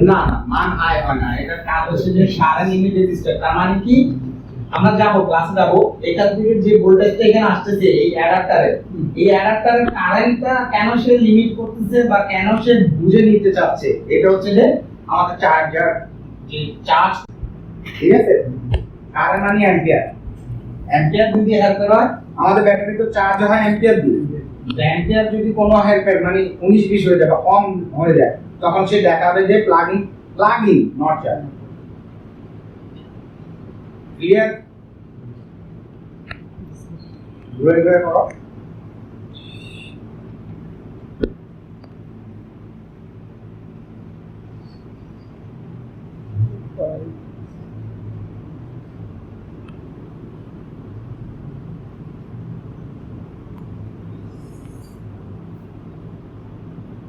না মান হাই হয় না, এটা কাজ হচ্ছে যে সারা লিমিট রেজিস্টার। তার মানে কি আমরা যাব ক্লাসে যাব, এখান থেকে যে ভোল্টেজটা এখানে আসতেছে এই অ্যাডাপ্টারের কারেন্টটা কেন সে লিমিট করতেছে বা কেন সে বুঝে নিতে চাচ্ছে, এটা হচ্ছে যে আমাদের চার্জার যে চার্জ, ঠিক আছে, কারেন্ট মানে অ্যাম্পিয়ার। অ্যাম্পিয়ার যদি হেল্প হয়, আমাদের ব্যাটারি তো চার্জ হয় অ্যাম্পিয়ার দিয়ে। অ্যাম্পিয়ার যদি কোনো হেল্পের মানে 19-20 হয়ে যায় বা কম হয়ে যায়, তখন সে দেখাবে যে plug in not charge. Clear? ঘুরে করো।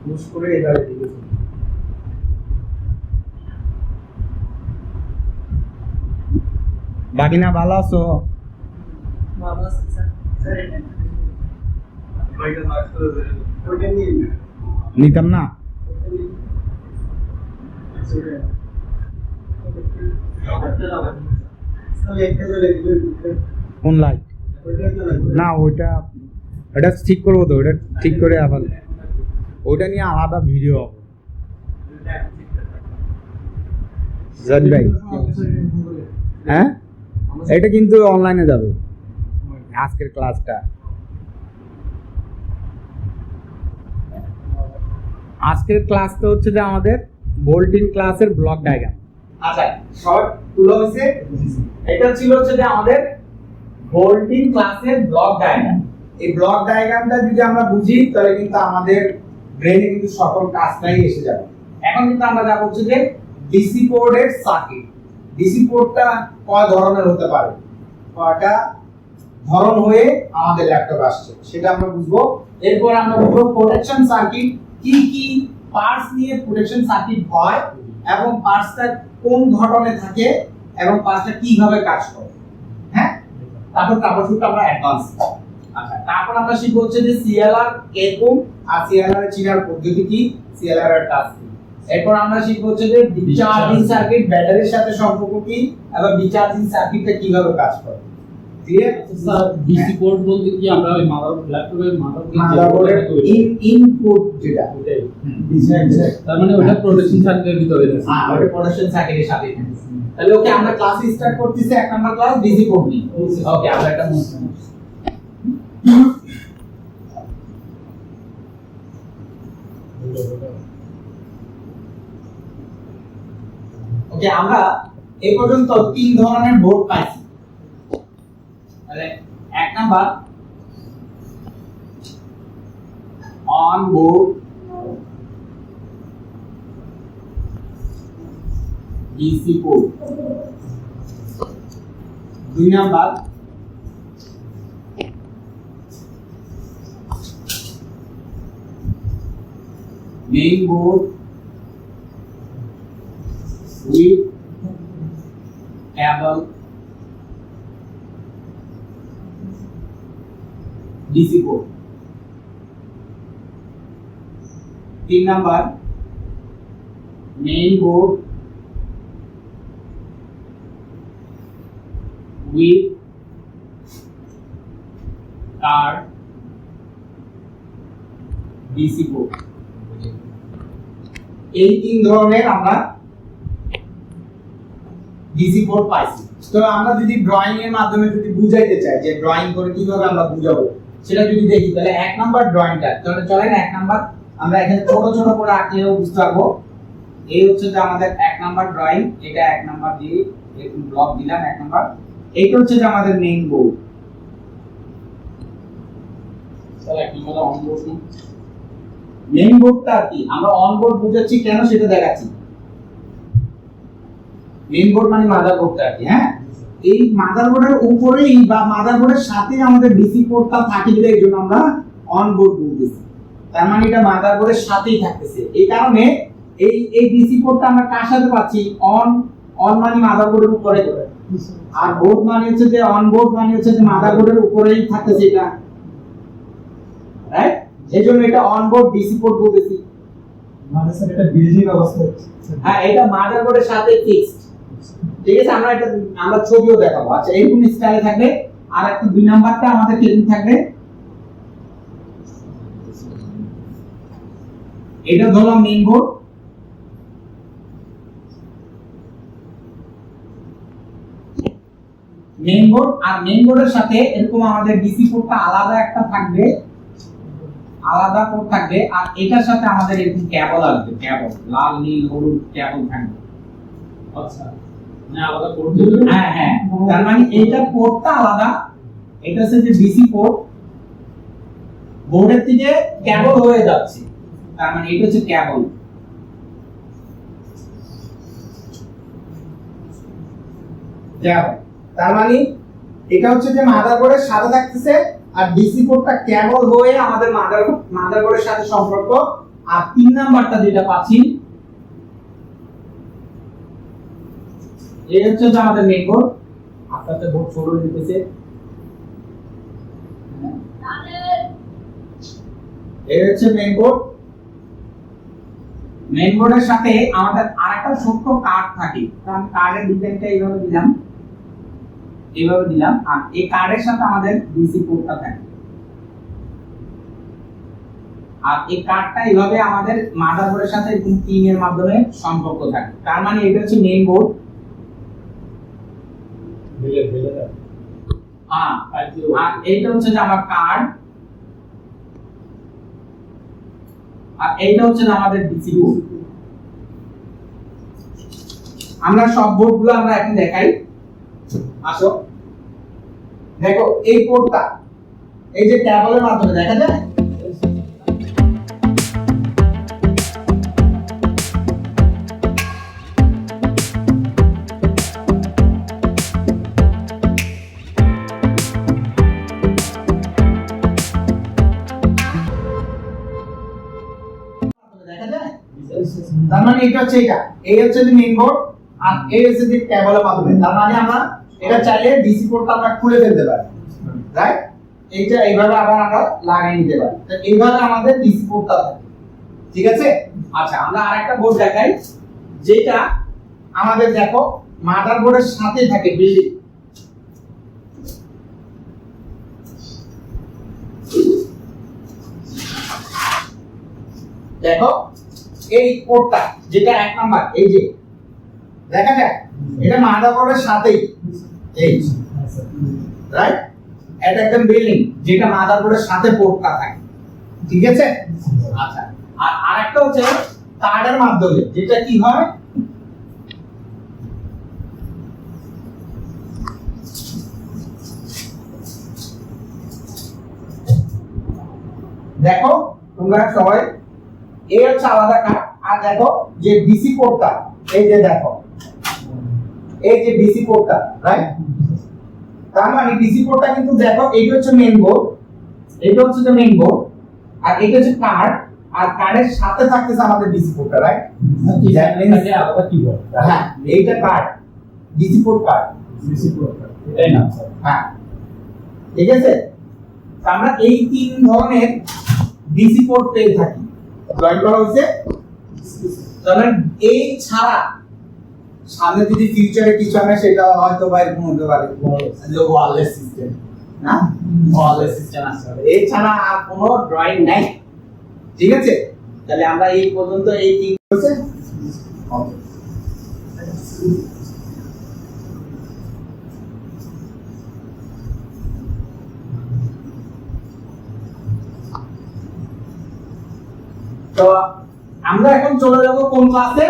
পুশ করে এবারে দিকে বাকিনা ভালো আছো? নিতাম না কোন লাইট না, ওইটা ঠিক করবো তো, ওটা ঠিক করে আবার ওটা নিয়ে আলাদা ভিডিও ভাই। হ্যাঁ, এটা কিন্তু অনলাইনে যাবে আজকের ক্লাসটা। আজকের ক্লাসটা হচ্ছে যে আমাদের ভোল্টিং ক্লাসের ব্লক ডায়াগ্রাম। আচ্ছা, শর্ট তুলো হইছে, এটা ছিল হচ্ছে যে আমাদের ভোল্টিং ক্লাসের ব্লক ডায়াগ্রাম। এই ব্লক ডায়াগ্রামটা যদি আমরা বুঝি তাহলে কিন্তু আমাদের ব্রেনে কিন্তু সকল কাজটাই এসে যাবে। এখন কিন্তু আমরা যা বলছি যে ডিসি পোর্টের সার্কিট। ডিসি পোর্টটা কয় ধরনের হতে পারে, কয়টা ধরন হয়ে আমাদের ল্যাপটপ আসছে সেটা আমরা বুঝবো। এরপর আমরা বুঝবো প্রোটেকশন সার্কিট, কি কি পার্টস নিয়ে প্রোটেকশন সার্কিট হয় এবং পার্টসটা কোন ঘটনে থাকে এবং পার্টসটা কিভাবে কাজ করে। হ্যাঁ, তারপর ট্রাবলশুটটা আমরা অ্যাডভান্স। আচ্ছা, তারপর আমরা শিখব হচ্ছে যে সিএলআর এরকম, আর সিএলআর এর চিনার পদ্ধতি কি, সিএলআর এর কাজ কি। এরপর আমরা শিখব হচ্ছে যে ডিসচার্জিং সার্কিট, ব্যাটারির সাথে সম্পর্ক কি এবং ডিসচার্জিং সার্কিটটা কিভাবে কাজ করে। ক্লিয়ার? স্যার, ডিসি পোর্ট বলতে কি আমরা ওই ল্যাপটপের মাদারবোর্ডের ইনপুট যেটা, ওটাই তার মানে ওটা প্রোটেকশন সার্কিটের ভিতরে আছে। হ্যাঁ, ওটা প্রোটেকশন সার্কিটের সাথে। তাহলে ওকে, আমরা ক্লাস স্টার্ট করতেছি, এক নাম্বার ক্লাস ডিসি পোর্ট নিয়ে। ওকে, আমরা একটা ওকে, আমরা এই পর্যন্ত তিন ধরনের বোর্ড পাইছি। তাহলে এক number on board DC port, দুই number main board with cable DC port, तीन number main board with card DC port। এই তিন ধরনের আমরা ডিসি পোর্ট পাইছি। তো আমরা যদি ড্রয়িং এর মাধ্যমে যদি বুঝাইতে চাই যে ড্রয়িং করে কিভাবে আমরা বুঝাবো সেটা যদি দেখি, তাহলে এক নাম্বার ড্রয়িংটা চলেন এক নাম্বার আমরা এখানে ছোট ছোট করে আঁকলেও বুঝতে পারবো। এই হচ্ছে যে আমাদের এক নাম্বার ড্রয়িং, এটা এক নাম্বার দিয়ে এরকম ব্লক দিলাম এক নাম্বার। এইটা হচ্ছে যে আমাদের মেইন বোর্ড। স্যার, এক নম্বরে অন বোর্ড না, মেইন বোর্ডটা কি আমরা অন বোর্ড বুঝাচ্ছি কেন সেটা দেখাচ্ছি। মেইন বোর্ড মানে মাদারবোর্ডটা কি। হ্যাঁ, এই মাদারবোর্ডের উপরেই বা মাদারবোর্ডের সাথে আমাদের ডিসি পোর্টটা থাকে, বলে এই জন্য আমরা অন বোর্ড বলতেছি। তার মানে এটা মাদারবোর্ডের সাথেই থাকতেছে। এই কারণে এই ডিসি পোর্টটা আমরা কার সাথে পাচ্ছি, অন মানে মাদারবোর্ডের উপরে, আর বোর্ড মানে হচ্ছে যে অন বোর্ড মানে হচ্ছে যে মাদারবোর্ডের উপরেই থাকতেছে এটা, রাইট? এই জন্য এটা অনবোর্ড ডিসি পোর্ট বলতেছি। মানে স্যার এটা বিল্ডিং অবস্থা। হ্যাঁ, এটা মাদারবোর্ডের সাথে ফিক্সড। ঠিক আছে, আমরা ছবিও দেখাবো। আচ্ছা, এরকম স্টাইলে থাকবে। আর একটা 2 নাম্বারটা আমাদের কেমন থাকবে, এটা ধরলাম মেইন বোর্ড। মেইন বোর্ড আর মেইন বোর্ডের সাথে এরকম আমাদের ডিসি পোর্টটা আলাদা একটা থাকবে, আলাদা পোর্ট থাকবে। আর এটার সাথে আমাদের এরকম কেবল আসবে, কেবল লাল নীল হলুদ কেবল থাকবে। আচ্ছা, মানে আলাদা পোর্ট দিবে। হ্যাঁ হ্যাঁ, তার মানে এইটা পোর্টটা আলাদা। এটা হচ্ছে যে ডিসি পোর্ট, বোর্ডের থেকে কেবল হয়ে যাচ্ছে, তার মানে এটা হচ্ছে কেবল। তার মানে এটা হচ্ছে যে মাদারবোর্ডের সাথে থাকতেছে, আর ডিসি পোর্টটা কেবল হয়ে আমাদের মাদারবোর্ডের সাথে সম্পর্ক। আর 3 নাম্বারটা যেটা পাচ্ছি, এই হচ্ছে যে আমাদের মেইন বোর্ড। আপনাদের বোর্ড ছোট দিতেছে, এই হচ্ছে মেইন বোর্ড। মেইন বোর্ডের সাথে আমাদের আরেকটা ছোট্ট কার্ড থাকে, কারণ কার্ডের ডিজাইনটা এইভাবে দিলাম, এইভাবে দিলাম। আর এই কার্ডের সাথে আমাদের ডিসি পোর্টটা থাকে, আর এই কার্ডটা এইভাবে আমাদের মাদারবোর্ডের সাথে এরকম পিন এর মাধ্যমে সম্পর্ক থাকে। তার মানে এটা হচ্ছে মেইন বোর্ড। আর এইটা হচ্ছে যে আমার কার্ড, আর এইটা হচ্ছে যে আমাদের ডিসি বোর্ড। আমরা সব বোর্ডগুলো আমরা এখন দেখাই। আসো, দেখো এই পোর্টটা, এই যে কেবলের মাধ্যমে দেখা যায়। দেখা যায়, তার মানে এটা হচ্ছে এটা, এই হচ্ছে যে মেইন বোর্ড, আর এই হচ্ছে যে কেবলের মাধ্যমে। তার মানে আমরা এটা চাইলে ডিসি পোর্টটা আমরা খুলে ফেলতে পারি, রাইট? এইটা এইভাবে আবার আমরা লাগিয়ে নিতে পারি। তো এইভাবে আমাদের ডিসি পোর্টটা থাকে, ঠিক আছে? আচ্ছা, আমরা আরেকটা বোর্ড দেখাই, যেটা আমাদের দেখো মাদারবোর্ডের সাথে থাকে বিল্ডিং। দেখো এই পোর্টটা যেটা 1 নাম্বার, এই যে দেখা যায়, এটা মাদারবোর্ডের সাথেই, এই রাইট? এটা একদম বিল্ডিং যেটা মাদারবোর্ডের সাথে পোর্টটা থাকে, ঠিক আছে? আচ্ছা, আর আরেকটা হচ্ছে কার্ডের মাধ্যমে, যেটা কি হয়, দেখো তোমরা সবাই, এই হচ্ছে আলাদা কার্ড। আর দেখো যে ডিসি পোর্টটা, এই যে দেখো, এই যে ডিসি পোর্টটা, রাইট? তার মানে ডিসি পোর্টটা কিন্তু দেখো, এইটা হচ্ছে মেইন বোর্ড, এইটা হচ্ছে যে মেইন বোর্ড, আর এটা হচ্ছে কার্ড, আর কার্ডের সাথে থাকতেছে আমাদের ডিসি পোর্টটা, রাইট? আলাদা কি বল? হ্যাঁ, এইটা card, DC port card, DC port, এটাই না স্যার? হ্যাঁ, ঠিক আছে। তো আমরা এই 3 ধরনের ডিসি পোর্ট পেয়ে থাকি, ড্রয়িং করা হয়েছে। তাহলে এই ছাড়া সামনে যদি ফিউচারে কিছু আনে, সেটা হয়তো বা এরকম হতে পারে ওয়্যারলেস সিস্টেম, না ওয়্যারলেস সিস্টেম আসতে পারে। এই ছাড়া আর কোনো ড্রয়িং নাই, ঠিক আছে? তাহলে আমরা এই পর্যন্ত এই 3 হচ্ছে। তো আমরা এখন চলে যাব কোন ক্লাসে?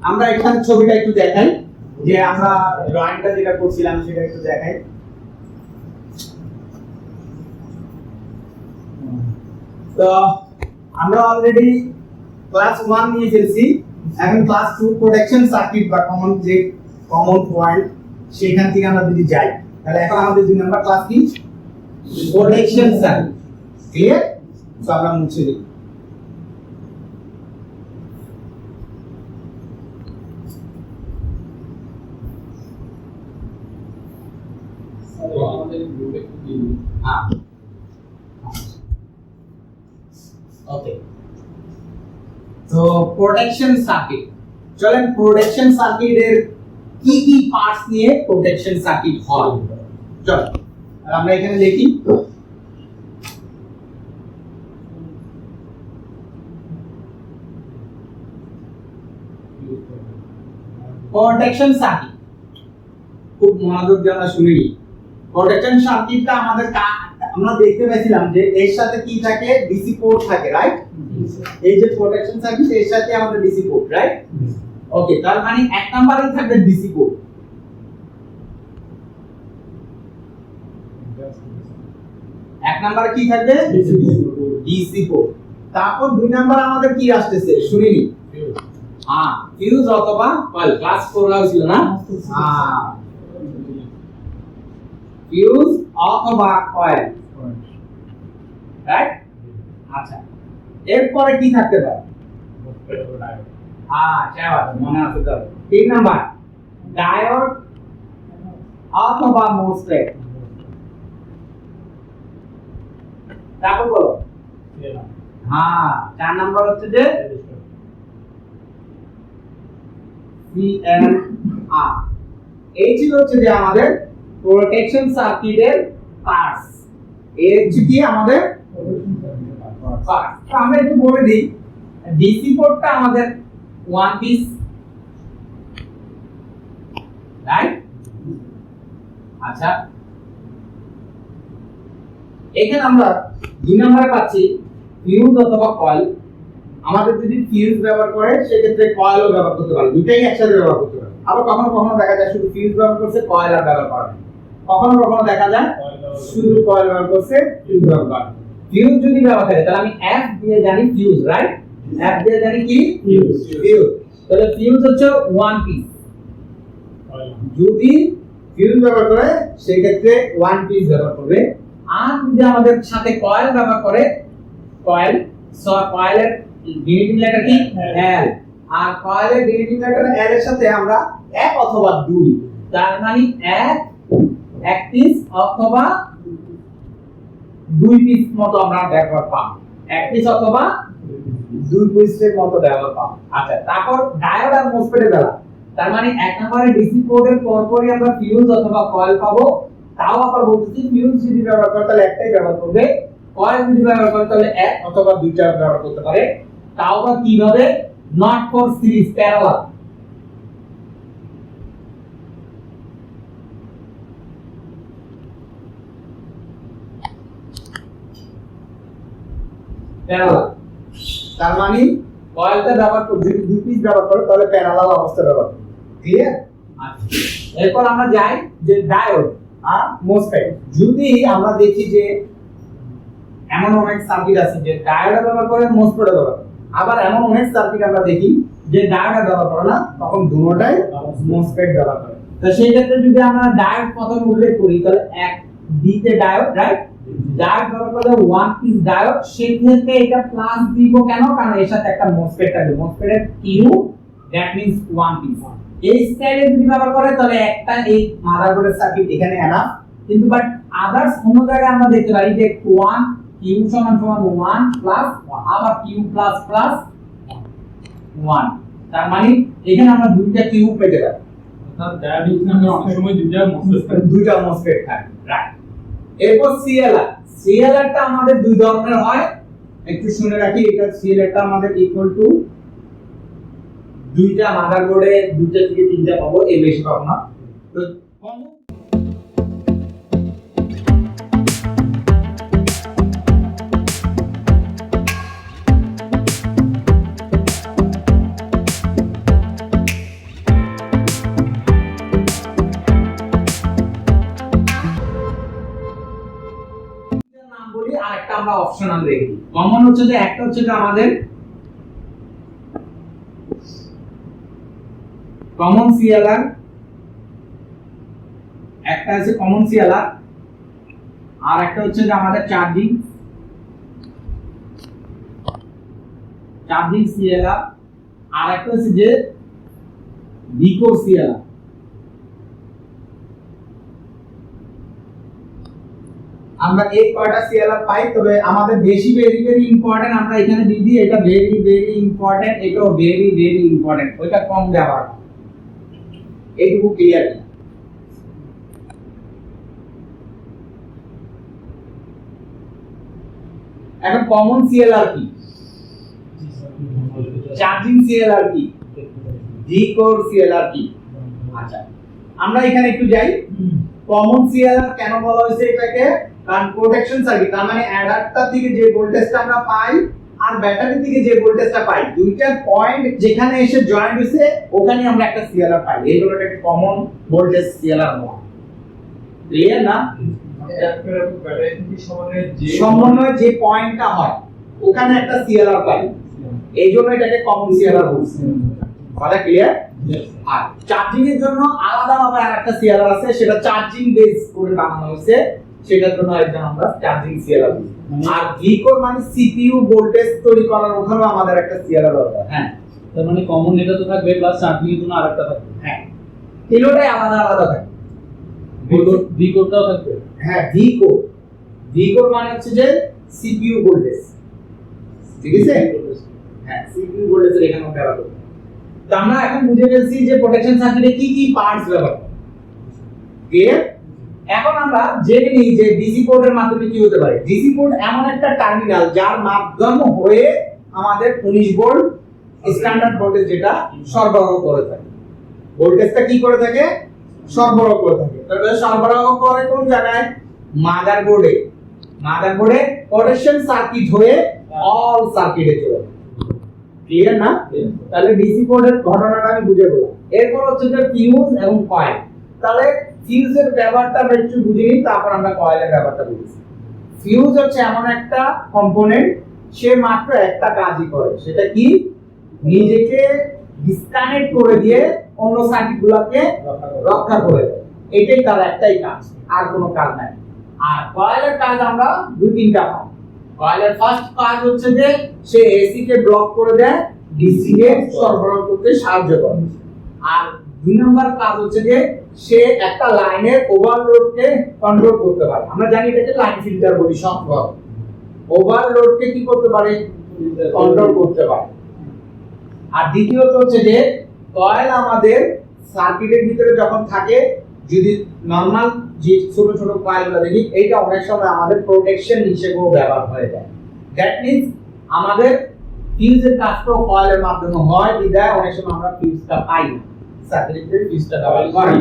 আমরা এখানে ছবিটা একটু দেখাই, যে আমরা ড্রয়িংটা যেটা করছিলাম সেটা একটু দেখাই। তো আমরা অলরেডি ক্লাস 1 নিয়ে ফেলছি, এখন ক্লাস 2 প্রোটেকশন সার্কিট বা কমন পয়েন্ট, সেখান থেকে আমরা যদি যাই, তাহলে এখন আমাদের 2 নাম্বার ক্লাস কি? Protection circuit. ক্লিয়ার? তো আমরা মুছে দিই। আমাদের গ্রুপে কি হ্যাঁ, ওকে, তো প্রোটেকশন সার্কিট, চলেন প্রোটেকশন সার্কিটের কি কি পার্টস নিয়ে প্রোটেকশন সার্কিট হয় চল আর আমরা এখানে দেখি। প্রোটেকশন সার্কিট খুব মনোযোগ দিয়ে আমরা শুনি। প্রোটেকশন সার্কিটটা আমাদের আমরা দেখতে পেয়েছিলাম যে এর সাথে কি থাকে, ডিসি পোর্ট থাকে, রাইট? এই যে প্রোটেকশন সার্কিট এর সাথে আমাদের ডিসি পোর্ট, রাইট? ওকে, তার মানে এক নম্বরে থাকবে ডিসি পোর্ট। এক নম্বরে কি থাকবে? DC port. তারপর দুই নাম্বার আমাদের কি আসতেছে শুনিনি? হ্যাঁ, ফিউজ অথবা কয়েল। ক্লাস 4 হয়েছিল না? হ্যাঁ, ফিউজ অথবা কয়েল, রাইট? আচ্ছা, এরপরে কি থাকতে পারে? হ্যাঁ, শাবাশ, মনে আছে তো। তিন নাম্বার ডায়োড অথবা মোসফেট। তারপর বলো। হ্যাঁ, চার নাম্বার হচ্ছে যে সিএলআর। এই ছিল হচ্ছে যে আমাদের প্রোটেকশন সার্কিটের পার্টস। এর হচ্ছে কি আমাদের পার্টস। তো আমরা একটু বলে দিই, ডিসি পোর্টটা আমাদের ওয়ান পিস, রাইট? আচ্ছা, এখানে আমরা দুই নম্বরে পাচ্ছি ফিউজ অথবা কয়েল। আমাদের যদি ফিউজ ব্যবহার করে সেক্ষেত্রে কয়েলও ব্যবহার করতে পারে, দুটাই একসাথে ব্যবহার করতে পারে। আবার কখনো কখনো দেখা যায় শুধু ফিউজ ব্যবহার করছে, কয়েল আর ব্যবহার করে না। কখনো কখনো দেখা যায় শুধু কয়েল ব্যবহার করছে, ফিউজ ব্যবহার করে। ফিউজ যদি ব্যবহার করে তাহলে আমি এফ দিয়ে জানি ফিউজ, রাইট? এফ দিয়ে জানি কি? ফিউজ। ফিউজ, তাহলে ফিউজ হচ্ছে ওয়ান পিস। যদি ফিউজ ব্যবহার করে সেই ক্ষেত্রে ওয়ান পিস ব্যবহার করবে। আর যদি আমাদের সাথে কয়েল ব্যবহার করে, কয়েল, সো কয়েলের ডিভিজিং লেটার কি? এল। আর কয়েলের ডিভিজিং লেটার এল এর সাথে আমরা এক অথবা দুই, তার মানে এক পিস অথবা দুই পিস মতো আমরা ব্যবহার পাবো। এক পিস অথবা দুই পিসের মতো ব্যবহার পাবো। আচ্ছা, তারপর ডায়োড আর মোসফেটের বেলা, তার মানে এক নম্বরে ডিসি পোর্টের পরপরই আমরা ফিউজ অথবা কয়েল পাবো। তাও আবার বলতেছি ফিউজ যদি ব্যবহার করে তাহলে একটাই ব্যবহার করবে, কয়েল যদি ব্যবহার করে তাহলে এক অথবা দুইটা ব্যবহার করতে পারে। তাও আবার কিভাবে? Not for series, parallel. Parallel তার মানে কয়েলটা ব্যবহার করে যদি দুই পিস ব্যবহার করে তাহলে প্যারালাল অবস্থা ব্যবহার করবে। ক্লিয়ার? আচ্ছা, এরপর আমরা যাই যে ডায়োড আর মোসফেট। যদি আমরা দেখি যে এমন অনেক সার্কিট আছে যে ডায়োড ব্যবহার করে, মোসফেট ব্যবহার করে। আবার এমন অনেক সার্কিট আমরা দেখি যে ডায়োড ব্যবহার করে না, তখন দুটোটাই মোসফেট ব্যবহার করে। তো সেই ক্ষেত্রে যদি আমরা ডায়োড প্রথমে উল্লেখ করি তাহলে এক ডি তে ডায়োড, রাইট? ডায়োড ব্যবহার করলে ওয়ান পিস ডায়োড, সেই ক্ষেত্রে এটা প্লাস দিব কেন? কারণ এর সাথে একটা মোসফেট থাকবে। মোসফেটের Q, that means one piece. এই স্টাইলে যদি ব্যবহার করে তাহলে একটা এই মাদারবোর্ডের সার্কিট এখানে এনাফ। কিন্তু বাট আদার্স কোন জায়গায় আমরা দেখতে পারি যে 1 কিউ সমান সমান 1 প্লাস আবার কিউ প্লাস প্লাস 1, তার মানে এখানে আমরা দুইটা কিউ পেতে পারি। অর্থাৎ ডায়োড নামে অনেক সময় দুইটা মোসফেট থাকে, রাইট? এরপর সিএলআর। সিএলআরটা আমাদের দুই ধরনের হয়, একটু শুনে রাখি। এটা সিএলআরটা আমাদের ইকুয়াল টু দুইটা মাদারবোর্ডে দুইটা থেকে তিনটা পাবো, এর বেশি পাবো না। তো নাম বলি আর একটা আমরা অপশনাল রেখে দিই। কমন হচ্ছে যে একটা হচ্ছে যে আমাদের কমন সিএলআর, একটা আছে কমন সিএলআর, আর একটা হচ্ছে যে আমাদের চার্জিং সিএলআর, আর একটা হচ্ছে যে ভিকোর সিএলআর। আমরা এই কয়টা সিএলআর পাই, তবে আমাদের বেশি ভেরি ইম্পর্টেন্ট আমরা এখানে দিদি, এটা ভেরি ইম্পর্টেন্ট, এটাও ভেরি ইম্পর্টেন্ট, ওইটা কম দেওয়ার, এইটুকু ক্লিয়ার। এখন কমন সিএলআর কি, চার্জিং সিএলআর কি, ভি কোর সিএলআর কি? আচ্ছা আমরা এখানে একটু যাই। কমন সিএলআর কেন বলা হয়েছে এটাকে? কারণ প্রোটেকশন সার্কিট, তার মানে অ্যাডাপ্টার থেকে যে ভোল্টেজটা আমরা পাই আর ব্যাটারি থেকে যে ভোল্টেজটা পাই, দুইটার পয়েন্ট যেখানে এসে জয়েন্ট হইছে ওখানে আমরা একটা সিএলআর পাই, এই হলো একটা কমন ভোল্টেজ সিএলআর বলা। ক্লিয়ার না? সমন্বয় যে পয়েন্টটা হয় ওখানে একটা সিএলআর পাই, এই জন্য এটাকে কমন সিএলআর বলছে। কথা ক্লিয়ার? আর চার্জিং এর জন্য আলাদাভাবে আরেকটা সিএলআর আছে, সেটা চার্জিং বেস করে বানানো হয়েছে, সেটার জন্য একদম আমরা চার্জিং সিএলআর বলি। আর ভি কোর মানে সিপিইউ ভোল্টেজ তৈরি করার ওখানেও আমাদের একটা সিএলআর দরকার। হ্যাঁ, তার মানে কমন এটা তো থাকবে, প্লাস চার্জিং এর জন্য আরেকটা থাকবে। হ্যাঁ, তিনটাই আলাদা থাকে। ভি কোডটাও থাকবে। হ্যাঁ, ভি কোর মানে হচ্ছে যে সিপিইউ ভোল্টেজ, ঠিক আছে? হ্যাঁ, সিপিইউ ভোল্টেজের এখানে ব্যবহার করব। তো আমরা এখন বুঝে গেছি যে প্রোটেকশন সার্কিটে কি কি পার্টস ব্যবহার করে। ক্লিয়ার? এখন আমরা জেনে নিই যে ডিসি পোর্টের মাধ্যমে কি হতে পারে। ডিসি পোর্ট এমন একটা টার্মিনাল যার মাধ্যম হয়ে আমাদের 19 ভোল্ট স্ট্যান্ডার্ড ভোল্টেজ যেটা সরবরাহ করে থাকে। ভোল্টেজটা কি করে থাকে? সরবরাহ করে থাকে। তাহলে সরবরাহ করে কোন জায়গায়? মাদারবোর্ডে। মাদারবোর্ডে প্রোটেকশন সার্কিট হয়ে অল সার্কিটে চলে যায়। ক্লিয়ার না? তাহলে ডিসি পোর্টের ঘটনাটা আমি বুঝে গেলাম। এরপর হচ্ছে যে ফিউজ এবং কয়েল। তাহলে ফিউজের ব্যবহারটা আমরা একটু বুঝে নিই, তারপর আমরা কয়েলের ব্যবহারটা বুঝি। ফিউজ হচ্ছে এমন একটা কম্পোনেন্ট, সে মাত্র একটা কাজই করে, সেটা কি? নিজেকে ডিসকানেক্ট করে দিয়ে অন্য সার্কিটগুলোকে রক্ষা করে দেয়। এটাই তার একটাই কাজ, আর কোনো কাজ নাই। আর কয়েলের কাজ আমরা দুই তিনটা পাই। কয়েলের ফার্স্ট কাজ হচ্ছে যে সে এসি কে ব্লক করে দেয়, ডিসি কে সরবরাহ করতে সাহায্য করে। আর দুই নম্বর কাজ হচ্ছে যে সে একটা লাইনের ওভারলোডকে কন্ট্রোল করতে পারে। আমরা জানি এটাকে লাইন ফিল্টার বলি সংক্ষেপে। ওভারলোডকে কি করতে পারে? কন্ট্রোল করতে পারে। আর দ্বিতীয়ত হচ্ছে যে কয়েল আমাদের সার্কিটের ভিতরে যখন থাকে, যদি নরমাল যে ছোট ছোট কয়েলগুলো দেখি, এইটা অনেক সময় আমাদের প্রোটেকশন হিসেবেও ব্যবহার হয়ে যায়। দ্যাট মিন্স আমাদের ফিউজের কাজটাও কয়েলের মাধ্যমে হয়, বিধায় অনেক সময় আমরা ফিউজটা পাই না, সার্কিটের ফিউজটা ব্যবহার করি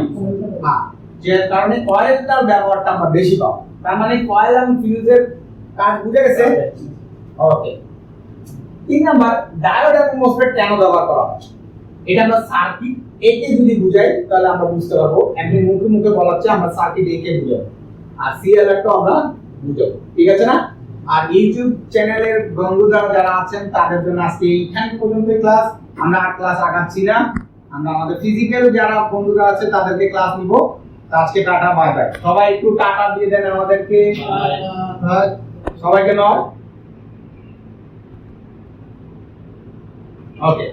না, যে কারণে কয়েলটার ব্যবহারটা আমরা বেশি পাবো। তার মানে কয়েল এবং ফিউজের কাজ বুঝে গেছে? ওকে। 3 নাম্বার, ডায়োড এবং মসফেট কেন ব্যবহার করা হয়? এটা আমরা সার্কিট একে যদি বুঝাই তাহলে আমরা বুঝতে পারবো। এমনি মুখে মুখে বলা হচ্ছে আমরা সার্কিট একে বুঝাবো, আর সিএলআরটা আমরা বুঝাবো, ঠিক আছে না? আর ইউটিউব চ্যানেলের বন্ধুরা যারা আছেন তাদের জন্য আজকে এইখান পর্যন্ত ক্লাস। আমরা আর ক্লাস আগাচ্ছি না, আমরা আমাদের ফিজিক্যাল যারা বন্ধুরা আছে তাদেরকে ক্লাস নিব। আজকে টাটা, বাই বাই। সবাই একটু টাটা দিয়ে দেন আমাদেরকে, সবাইকে নয়। ওকে,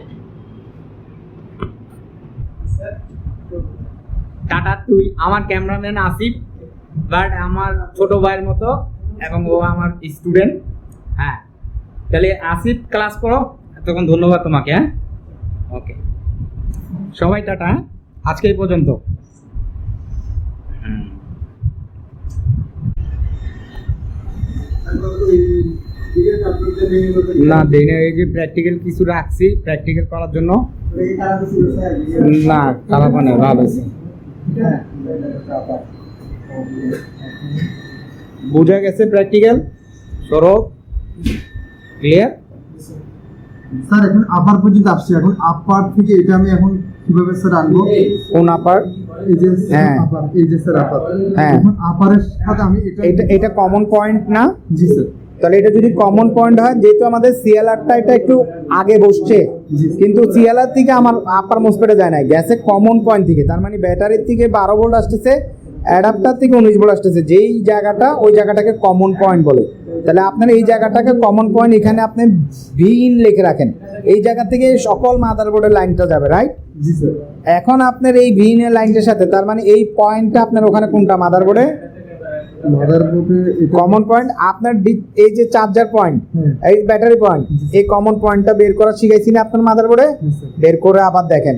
টাটা। তুই আমার ক্যামেরাম্যান আসিফ, বাট আমার ছোট ভাইয়ের মতো, এবং ও আমার স্টুডেন্ট। হ্যাঁ, তাহলে আসিফ ক্লাস করো, তখন ধন্যবাদ তোমাকে। হ্যাঁ, ওকে, সবাই টাটা। আজকে এই পর্যন্ত। না দেই না, এই যে প্র্যাকটিক্যাল কিছু রাখছি প্র্যাকটিক্যাল করার জন্য। না খারাপ না, ভালো আছে। বুঝা গেছে প্র্যাকটিক্যাল সরব ক্লিয়ার? স্যার এখন আপার পর্যন্ত আসছে, এখন আপার থেকে এটা আমি এখন কিভাবে স্যার আনবো? কোন আপার? এই যে হ্যাঁ আপার, এই যে স্যার আপার। হ্যাঁ, এখন আপারের সাথে আমি এটা কমন পয়েন্ট না? জি স্যার। তাহলে এটা যদি কমন পয়েন্ট হয়, যেহেতু আমাদের সিএলআরটা এটা একটু আগে বসছে, কিন্তু সিএলআর থেকে আমার আপার মোসফেটে যায় না, গেছে কমন পয়েন্ট থেকে। তার মানে ব্যাটারির থেকে 12 ভোল্ট আসতেছে, অ্যাডাপ্টার থেকে 19 ভোল্ট আসতেছে, যেই জায়গাটা ওই জায়গাটাকে কমন পয়েন্ট বলে। তাহলে আপনার এই জায়গাটাকে কমন পয়েন্ট, এখানে আপনি ভি ইন লিখে রাখেন, এই জায়গা থেকে সকল মাদারবোর্ডের লাইনটা যাবে, রাইট? জি স্যার। এখন আপনার এই ভি ইন এর লাইনটার সাথে, তার মানে এই পয়েন্টটা আপনার ওখানে কোনটা? মাদারবোর্ডে মাদারবোর্ডে কমন পয়েন্ট আপনার এই যে চার্জার পয়েন্ট, হুম। এই ব্যাটারি পয়েন্ট, এই কমন পয়েন্টটা বের করা শিখাইছি না আপনার মাদারবোর্ডে? বের করে আবার দেখেন,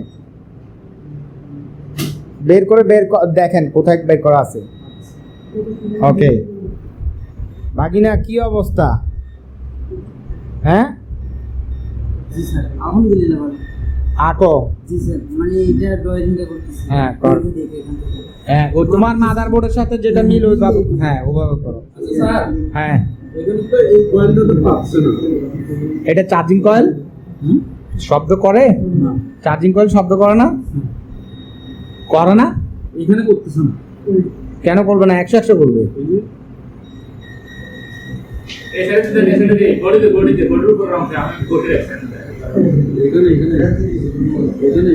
দেখেন কোথায় বের করা আছে। ওকে বাগিনা, কি অবস্থা? হ্যাঁ জি স্যার, আলহামদুলিল্লাহ ভালো। আঁকো। জি স্যার, মানে এটা ড্রয়িংটা করতেছি। হ্যাঁ, কর। দেখে এখান থেকে। হ্যাঁ, ও তোমার মাদারবোর্ডের সাথে যেটা মিল ওইভাবে, হ্যাঁ ওভাবে করো। স্যার হ্যাঁ, এখানে তো এই কয়েলটা তো পাচ্ছে না। এটা চার্জিং কয়েল শব্দ করে? না, চার্জিং কয়েল শব্দ করে না? করে না? এখানে করতেছে না। কেন করবে না? 100 করবে। এখানে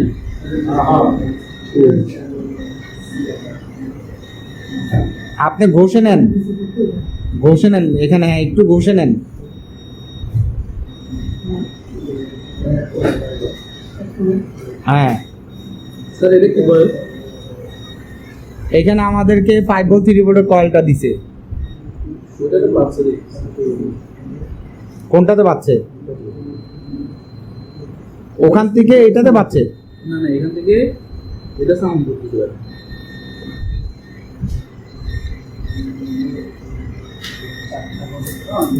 আপনি ঘষে নেন, এখানে, হ্যাঁ একটু ঘষে নেন। হ্যাঁ, স্যার এটা কি কয়েল? এখানে আমাদেরকে 5 ভোল্ট 3 ভোল্টের কয়েলটা দিছে। ওটা তো পাচ্ছে না। কোনটাতে পাচ্ছে? ওখান থেকে এটাতে পাচ্ছে। না না, এখান থেকে এটা সাউন্ড করতেছে।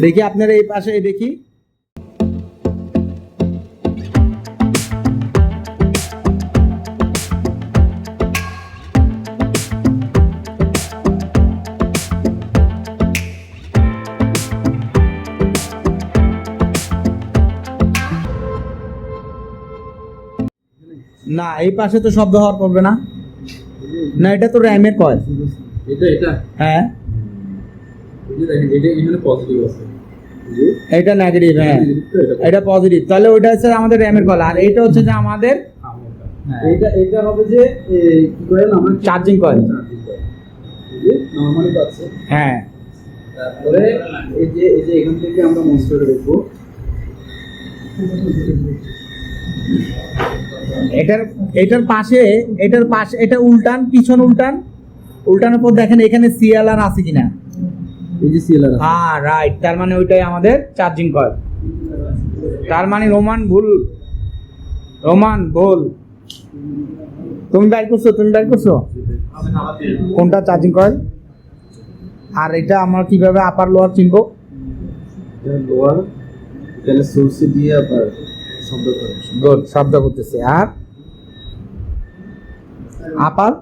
দেখি আপনারা এই পাশে দেখি। না, এই পাশে তো শব্দ হওয়ার করবে না। না, এটা তো র্যামের কয়েল। এটা হ্যাঁ, এই যে দেখেন, এটা এখানে পজিটিভ আছে। জি, এটা নেগেটিভ। হ্যাঁ, এটা পজিটিভ। তাহলে ওইটা হচ্ছে আমাদের র্যামের কয়েল, আর এটা হচ্ছে যে আমাদের হ্যাঁ, এটা হবে যে কি কয়েল? আমরা চার্জিং কয়েল। Charging coil. এই যে নরমালি পাচ্ছে। হ্যাঁ, তারপরে এই যে এখান থেকে আমরা মনস্টারে দেখবো। এটার পাশে এটা উল্টান, পিছন উল্টানোর পর দেখেন এখানে সিএলআর আছে কিনা। এই যে সিএলআর আছে। হ্যাঁ রাইট, তার মানে ওইটাই আমাদের চার্জিং কয়েল। তার মানে রোমান ভুল। তুমি বাইর করছো কোনটা চার্জিং কয়েল? আর এটা আমরা কিভাবে আপার লোয়ার চিনবো? এটা লোয়ার, এখানে সোর্সে দিয়ে আবার শব্দ করে। গুড, শব্দ করতেছে। আর আপার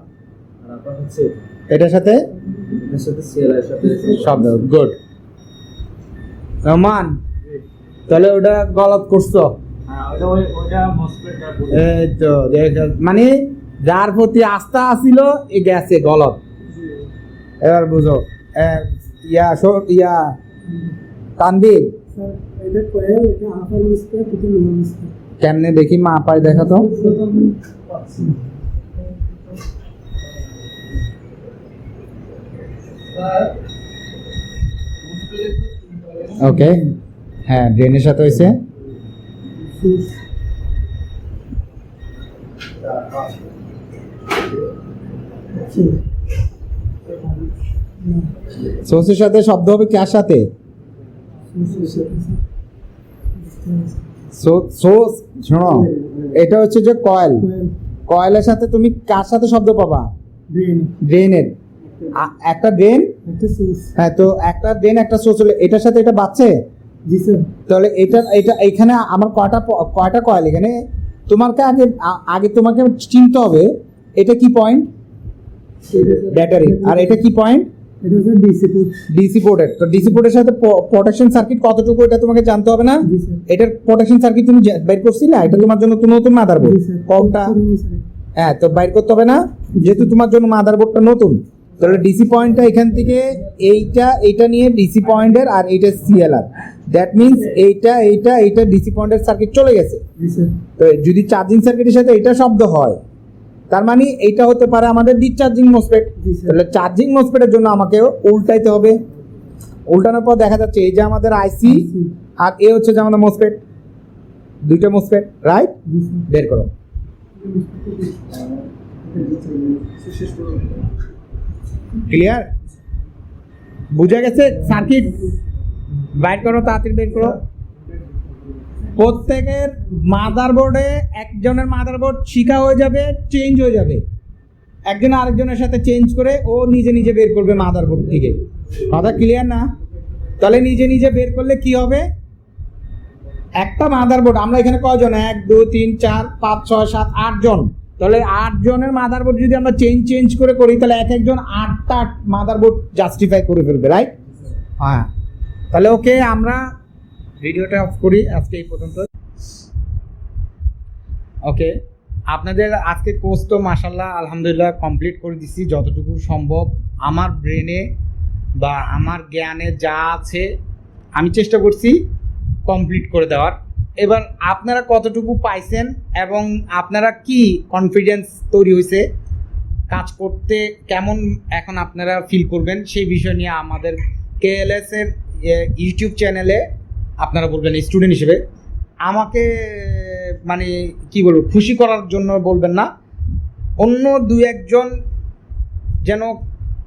আর আবার হচ্ছে এটার সাথে এটার সাথে সিএলআর সাথে শব্দ। গুড রোমান, তাহলে ওটা গলত করছো। এই তো মানে যার প্রতি আস্থা আছিল এ গেছে গলত। এবার বুঝো। তানবীর, এটা কয়েল, এটা আপার মিস্টেক, এটা লোয়ার মিস্টেক। কেমনে দেখি মা পায় দেখা তো। ওকে, হ্যাঁ ড্রেনের সাথে হয়েছে। সোর্সের সাথে শব্দ হবে কার সাথে? সোর্স, শোনো, এটা হচ্ছে যে কয়েলের সাথে তুমি কার সাথে শব্দ পাবা? ড্রেনের। একটা ড্রেন, হ্যাঁ, তো একটা ড্রেন একটা সোর্স হলে এটার সাথে এটা বাজছে। জি স্যার। তাহলে এটা এখানে আমার কয়টা কয়েল এখানে? তোমাকে আগে তোমাকে চিনতে হবে এটা কি পয়েন্ট? ব্যাটারি। আর এটা কি পয়েন্ট? এটা স্যার ডিসি পোর্ট। ডিসি পোর্টের। তো ডিসি পোর্টের সাথে প্রোটেকশন সার্কিট কতটুকু এটা তোমাকে জানতে হবে না? জি স্যার। এটার প্রোটেকশন সার্কিট তুমি বের করছিলা? এটা তোমার জন্য তো নতুন মাদারবোর্ড। জি স্যার। কোনটা? হ্যাঁ, তো বাইর করতে হবে না, যেহেতু তোমার জন্য মাদারবোর্ডটা নতুন। তাহলে ডিসি পয়েন্টটা এখান থেকে এইটা নিয়ে ডিসি পয়েন্টের, আর এইটা সিএলআর। দ্যাট মিনস এইটা ডিসি পয়েন্টের সার্কিট চলে গেছে। জি স্যার। তো যদি চার্জিং সার্কিটের সাথে এটা শব্দ হয়, তার মানে এইটা হতে পারে আমাদের ডিসচার্জিং মসফেট। জি স্যার। তাহলে চার্জিং মসফেটের জন্য আমাকে উল্টাইতে হবে। উল্টানোর পর দেখা যাচ্ছে এই যে আমাদের আইসি, আর এ হচ্ছে যে আমাদের মসফেট, দুইটা মসফেট, রাইট? জি স্যার। বের করো। ক্লিয়ার? বুঝা গেছে? সার্কিট বাইর করো, তাড়াতাড়ি বের করো। প্রত্যেকের মাদারবোর্ডে একজনের মাদারবোর্ড শিখা হয়ে যাবে, চেঞ্জ হয়ে যাবে, একজন আরেকজনের সাথে চেঞ্জ করে ও নিজে নিজে বের করবে মাদারবোর্ড থেকে। কথা ক্লিয়ার না? তাহলে নিজে নিজে বের করলে কি হবে, একটা মাদারবোর্ড আমরা এখানে কয়জন, 1 2 3 4 5 6 7 8 জন, তাহলে 8 জনের মাদারবোর্ড যদি আমরা চেঞ্জ করে করি তাহলে এক একজন 8টা মাদারবোর্ড জাস্টিফাই করে ফেলবে, রাইট? হ্যাঁ, তাহলে ওকে, আমরা ভিডিওটা অফ করি আজকে এই পর্যন্ত। ওকে, আপনাদের আজকে কোর্স তো মাশাআল্লাহ আলহামদুলিল্লাহ কমপ্লিট করে দিচ্ছি যতটুকু সম্ভব আমার ব্রেনে বা আমার জ্ঞানে যা আছে আমি চেষ্টা করছি কমপ্লিট করে দেওয়ার। এবার আপনারা কতটুকু পাইছেন এবং আপনারা কি কনফিডেন্স তৈরি হয়েছে কাজ করতে, কেমন এখন আপনারা ফিল করবেন সেই বিষয় নিয়ে আমাদের কেএলএস এর ইউটিউব চ্যানেলে আপনারা বলবেন। স্টুডেন্ট হিসেবে আমাকে মানে কি বলবো, খুশি করার জন্য বলবেন না, অন্য 2-1 যেন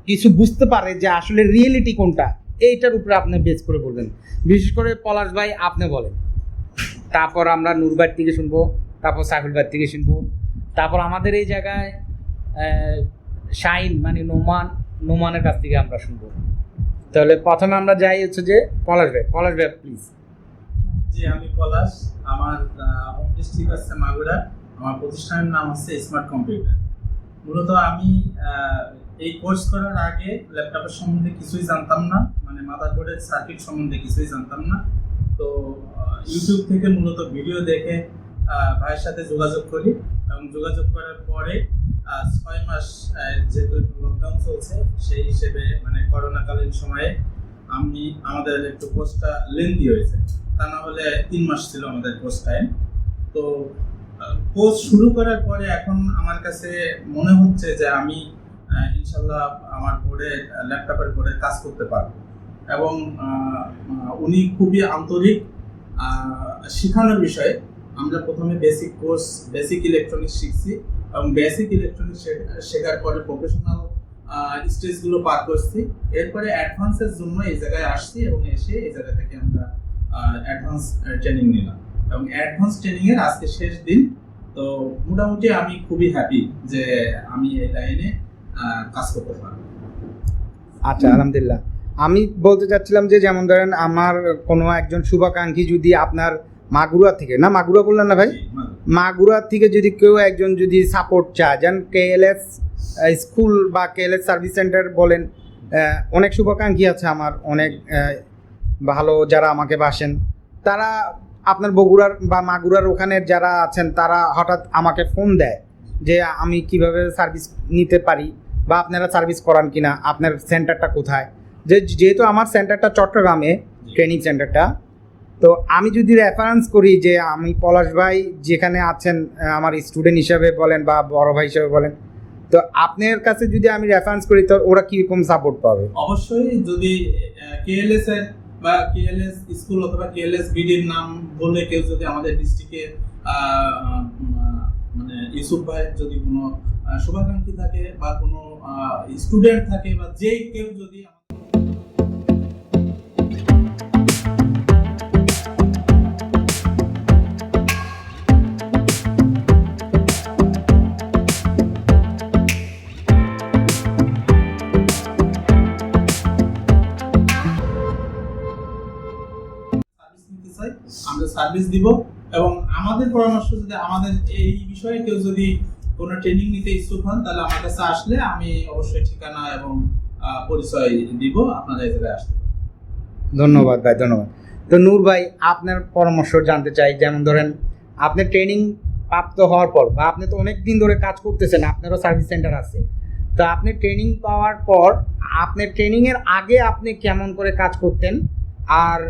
কিছু বুঝতে পারে যে আসলে রিয়েলিটি কোনটা, এইটার উপরে আপনি বেস করে বলবেন। বিশেষ করে পলাশ ভাই আপনি বলেন, তারপর আমরা নূর ভাই থেকে শুনবো, তারপর সাইফুল ভাই থেকে শুনবো, তারপর আমাদের এই জায়গায় শাইন মানে নোমানের কাছ থেকে আমরা শুনবো। তাহলে প্রথমে আমরা যাই হচ্ছে যে পলাশ ভাই প্লিজ। জি, আমি পলাশ, আমার হোম ডিস্ট্রিক্ট আছে মাগুরা, আমার প্রতিষ্ঠানের নাম হচ্ছে স্মার্ট কম্পিউটার। মূলত আমি এই কোর্স করার আগে ল্যাপটপের সম্বন্ধে কিছুই জানতাম না, মানে মাদারবোর্ডের সার্কিট সম্বন্ধে কিছুই জানতাম না। তো ইউটিউব থেকে মূলত ভিডিও দেখে ভাইয়ের সাথে যোগাযোগ করি এবং যোগাযোগ করার পরে 6 মাস যেহেতু লকডাউন চলছে সেই হিসেবে মানে করোনাকালীন সময়ে আমাদের একটু কোর্সটা লেন্দি হয়েছে, তা না হলে 3 মাস ছিল আমাদের কোর্স টাইম। তো কোর্স শুরু করার পরে এখন আমার কাছে মনে হচ্ছে যে আমি ইনশাল্লাহ আমার ল্যাপটপের বোর্ডে কাজ করতে পারবো এবং উনি খুবই আন্তরিক শেখানোর বিষয়ে। আমরা প্রথমে বেসিক ইলেকট্রনিক্স শিখছি এবং বেসিক ইলেকট্রনিক্স শেখার পরে প্রফেশনাল স্টেজগুলো পার করছি, এরপরে অ্যাডভান্সের জন্য এই জায়গায় আসছি এবং এসে এই জায়গা থেকে আমরা অ্যাডভান্স ট্রেনিং নিলাম এবং অ্যাডভান্স ট্রেনিংয়ের আজকে শেষ দিন। তো মোটামুটি আমি খুবই হ্যাপি যে আমি এই লাইনে কাজ করতে পারবো। আচ্ছা, আলহামদুলিল্লাহ। আমি বলতে চাচ্ছিলাম যে যেমন ধরেন আমার কোনো একজন শুভাকাঙ্ক্ষী যদি আপনার মাগুরা থেকে, না মাগুরা বললেন না ভাই, মাগুরা থেকে যদি কেউ একজন যদি সাপোর্ট চায়, যেন কেএলএস স্কুল বা কেএলএস সার্ভিস সেন্টার বলেন, অনেক শুভাকাঙ্ক্ষী আছে আমার, অনেক ভালো যারা আমাকে বাসেন, তারা আপনার বগুড়ার বা মাগুরার ওখানের যারা আছেন তারা হঠাৎ আমাকে ফোন দেয় যে আমি কিভাবে সার্ভিস নিতে পারি বা আপনারা সার্ভিস করান কিনা, আপনার সেন্টারটা কোথায়। যেহেতু আমার সেন্টারটা চট্টগ্রামে, ট্রেনিং সেন্টারটা, তো আমি যদি রেফারেন্স করি যে আমি পলাশ ভাই যেখানে আছেন আমার স্টুডেন্ট হিসাবে বলেন বা বড় ভাই হিসাবে বলেন, তো আপনার কাছে যদি আমি রেফারেন্স করি তো ওরা কীরকম সাপোর্ট পাবে? অবশ্যই যদি কেএলএস এর বা কেএলএস স্কুল অথবা কেএলএস বিডির নাম বলে কেউ যদি আমাদের ডিস্ট্রিক্টে মানে ইউসুফ ভাইয়ের যদি কোনো শুভাকাঙ্ক্ষী থাকে বা কোনো স্টুডেন্ট থাকে বা যে কেউ যদি আমরা সার্ভিস দিব এবং আমাদের পরামর্শ যদি আমাদের এই বিষয়ে কেউ যদি কোনো ট্রেনিং নিতে ইচ্ছুক হন তাহলে আমার কাছে আসলে আমি অবশ্যই ঠিকানা এবং পরিচয় দিব, আপনারা এই জায়গায় আসতে পারেন। ধন্যবাদ ভাই, ধন্যবাদ। তো নূর ভাই আপনার পরামর্শ জানতে চাই, যেমন ধরেন আপনি ট্রেনিং প্রাপ্ত হওয়ার পর বা আপনি তো অনেক দিন ধরে কাজ করতেছেন, আপনারও সার্ভিস সেন্টার আছে, তো আপনি ট্রেনিং পাওয়ার পর আপনার ট্রেনিংয়ের আগে আপনি কেমন করে কাজ করতেন, আর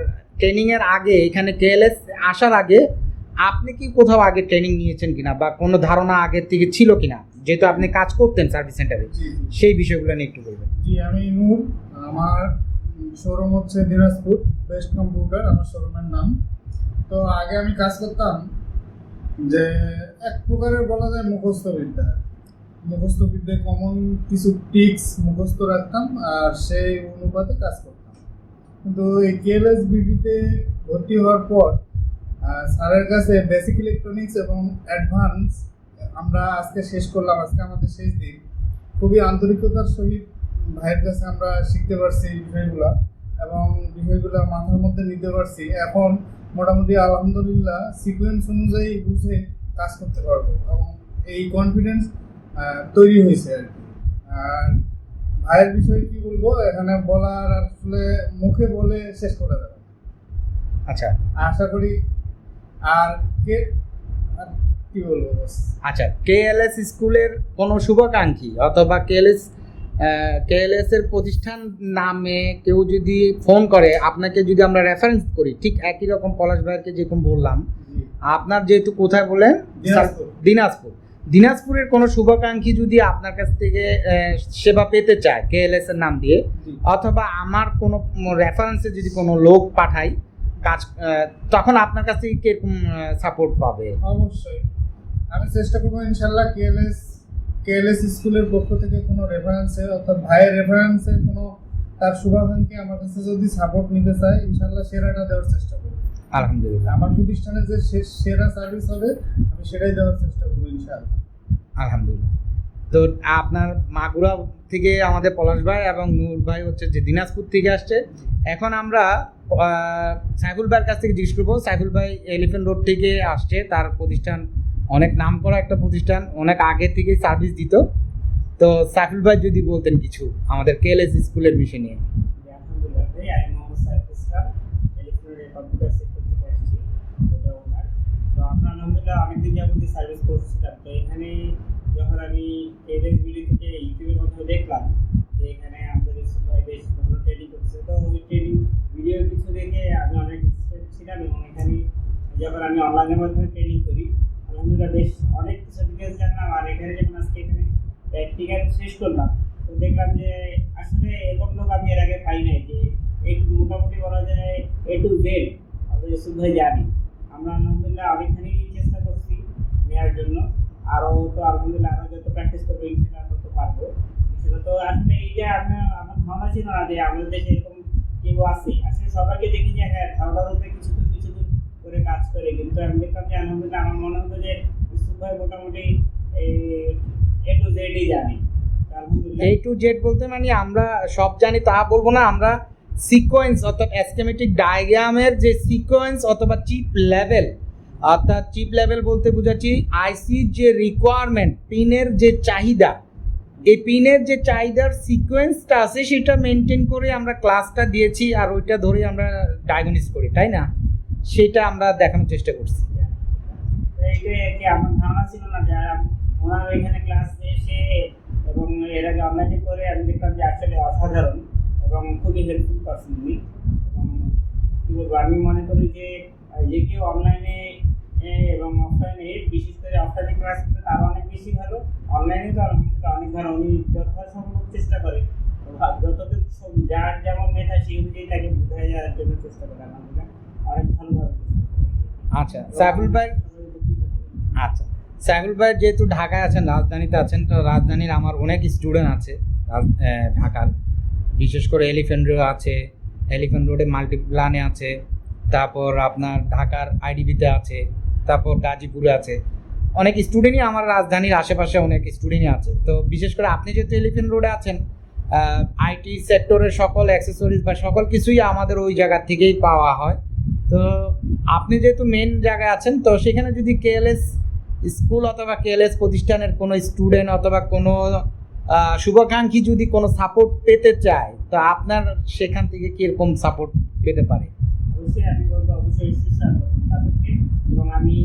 ট্রেনিংয়ের আগে এখানে কেএলএস আসার আগে আপনি কি কোথাও আগে ট্রেনিং নিয়েছেন কিনা বা কোনো ধারণা আগের থেকে ছিল কিনা, যেহেতু আপনি কাজ করতেন সার্ভিস সেন্টারে, সেই বিষয়গুলো নিয়ে একটু বলবেন। জি, আমি নূর, আমার শোরুম হচ্ছে দিনাজপুর বেস্ট কম্পিউটার, আমার শোরুমের নাম। তো আগে আমি কাজ করতাম যে এক প্রকারের বলা যায় মুখস্থ বিদ্যা, মুখস্থ বিদ্যায় কমন কিছু টিক্স মুখস্থ রাখতাম আর সেই অনুপাতে কাজ করতাম। কিন্তু এই কেএলএস বিডিতে ভর্তি হওয়ার পর স্যারের কাছে বেসিক ইলেকট্রনিক্স এবং অ্যাডভান্স আমরা আজকে শেষ করলাম, আজকে আমাদের শেষ দিন। খুবই আন্তরিকতার সহিত ভাইয়ের কাছে আমরা শিখতে পারছি বিষয়গুলো এবং বিষয়গুলো মাথার মধ্যে নিতে পারছি। এখন মোটামুটি আলহামদুলিল্লাহ সিকোয়েন্স অনুযায়ী বুঝে কাজ করতে পারবো এবং এই কনফিডেন্স তৈরি হয়েছে আর কি। আর ভাইয়ের বিষয়ে কি বলবো, এখানে বলার আসলে মুখে বলে শেষ করে দেবো। আচ্ছা আশা করি আর কি বলবো বস। আচ্ছা, কেএলএস স্কুলের কোনো শুভাকাঙ্ক্ষী অথবা কেএলএস এর প্রতিষ্ঠান নামে কেউ যদি ফোন করে, আপনাকে যদি আমরা রেফারেন্স করি, ঠিক একই রকম পলাশ ভাইয়েরকে যেরকম বললাম, আপনার যেহেতু কোথায় বলেন দিনাজপুরের কোনো শুভাকাঙ্ক্ষী যদি আপনার কাছ থেকে সেবা পেতে চায় কেএলএস এর নাম দিয়ে, অথবা আমার কোনো রেফারেন্সে যদি কোনো লোক পাঠাই কাজ, তখন আপনার কাছ থেকে কিরকম সাপোর্ট পাবে? অবশ্যই আমি চেষ্টা করবো ইনশাল্লাহ কেএলএস স্কুলের পক্ষ থেকে কোনো রেফারেন্সে অর্থাৎ ভাইয়ের রেফারেন্সে কোনো তার শুভাকাঙ্ক্ষী আমার কাছে যদি সাপোর্ট নিতে চায়, ইনশাল্লাহ সেরাটা দেওয়ার চেষ্টা করবো। আলহামদুলিল্লাহ, আমার প্রতিষ্ঠানে যে সেরা সার্ভিস হবে আমি সেটাই দেওয়ার চেষ্টা করবো ইনশাআল্লাহ। আলহামদুলিল্লাহ। তো আপনার মাগুরা থেকে আমাদের পলাশ ভাই এবং নূর ভাই হচ্ছে যে দিনাজপুর থেকে আসছে। এখন আমরা সাইফুল ভাইয়ের কাছ থেকে জিজ্ঞেস করবো। সাইফুল ভাই এলিফ্যান্ট রোড থেকে আসছে, তার প্রতিষ্ঠান অনেক নাম করা একটা প্রতিষ্ঠান, অনেক আগে থেকে সার্ভিস দিত। তো সাইফুল ভাই যদি বলতেন কিছু আমাদের কেএলএস স্কুলের বিষয় নিয়ে। আলহামদুলিল্লাহ ভাই, আমি Mohammad Saiful Islam, elephant computer sector থেকে আসছি, এটা ওনার। তো আমরা আলহামদুলিল্লাহ অনেকদিন যাবতীয় সার্ভিস করছিলাম। তো এখানে যখন আমি কেএলএস বিডি থেকে ইউটিউবের মাধ্যমে দেখলাম যে এখানে আমাদের ভাই বেশ ভালো ট্রেনিং করছে, তো ওই ট্রেনিং ভিডিও কিছু দেখে আমি অনেক ইন্টারেস্টেড ছিলাম এবং এখানে যখন আমি অনলাইনের মাধ্যমে ট্রেনিং করি আলহামদুলিল্লাহ বেশ অনেক কিছু ডিটেলস জানলাম। আর এখানে যখন আজকে এখানে প্র্যাকটিক্যাল শেষ করলাম তো দেখলাম যে আসলে এরকম লোক আমি এর আগে পাই নাই, যে মোটামুটি বলা যায় A to Z আমাদের ইউসুফ ভাই জানি। আমরা আলহামদুলিল্লাহ অনেকখানি চেষ্টা করছি নেওয়ার জন্য, আরও তো আলহামদুলিল্লাহ আরও যত প্র্যাকটিস করবো ইনশাআল্লাহ তত পারবো। সেটা তো আসলে এই যে আমার ধারণা ছিল না যে আমাদের দেশে এরকম কেউ আছে। আসলে সবাইকে দেখি যে হ্যাঁ ধারণার উপরে কিছু করে কাজ করে, কিন্তু আমি দেখলাম যে আলহামদুলিল্লাহ আমার মনে হতো যে ইউসুফ ভাই মোটামুটি A to Z জানি। A to Z বলতে মানে আমরা সব জানি তা বলবো না, আমরা সিকোয়েন্স অর্থাৎ স্কিমেটিক ডায়াগ্রামের যে সিকোয়েন্স অথবা চিপ লেভেল, অর্থাৎ চিপ লেভেল বলতে বোঝাচ্ছি আইসির যে রিকোয়ারমেন্ট, পিনের যে চাহিদা, এই পিনের যে চাহিদার সিকোয়েন্সটা আছে সেটা মেনটেন করে আমরা ক্লাসটা দিয়েছি, আর ওইটা ধরে আমরা ডায়াগনোস করি, তাই না? সেটা আমরা দেখানোর চেষ্টা করছি। এইটাই আমার ধারণা ছিল না যে ওনার এখানে ক্লাস এসে এবং এর আগে অনলাইনে করে আমি দেখলাম যে আসলে অসাধারণ এবং খুবই হেল্পফুল পারসন উনি। এবং কী বলবো, আমি মনে করি যে যে কেউ অনলাইনে এবং অফলাইনে, বিশেষ করে অফলাইনে ক্লাস করতে তার অনেক বেশি ভালো, অনলাইনে তো আলহামদুলিল্লাহ অনেক ভালো। উনি যথাসম্ভব চেষ্টা করে যতটুকু যার যেমন মেধা সেই অনুযায়ী তাকে বোঝাই যাওয়ার জন্য চেষ্টা করে, আলহামদুলিল্লাহ অনেক ভালোভাবে। আচ্ছা সাইফুল ভাই, আচ্ছা সাইফুল ভাই যেহেতু ঢাকায় আছেন, রাজধানীতে আছেন, তো রাজধানীর আমার অনেক স্টুডেন্ট আছে ঢাকার, বিশেষ করে এলিফ্যান্ট রোড আছে, এলিফ্যান্ট রোডে মাল্টিপ্লানে আছে, তারপর আপনার ঢাকার আইডিবিতে আছে, তারপর গাজীপুরে আছে, অনেক স্টুডেন্টই আমার রাজধানীর আশেপাশে অনেক স্টুডেন্টই আছে। তো বিশেষ করে আপনি যেহেতু এলিফ্যান্ট রোডে আছেন, আইটি সেক্টরের সকল অ্যাক্সেসরিজ বা সকল কিছুই আমাদের ওই জায়গা থেকেই পাওয়া হয়। তো আপনি যেহেতু মেন জায়গায় আছেন, তো সেখানে যদি কেএলএস স্কুল অথবা কেএলএস প্রতিষ্ঠানের কোনো স্টুডেন্ট অথবা কোনো শুভাকাঙ্ক্ষী যদি কোনো সাপোর্ট পেতে চায়, তো আপনার সেখান থেকে কীরকম সাপোর্ট পেতে পারে? অবশ্যই আমি বলবো অবশ্যই তাদেরকে, এবং আমি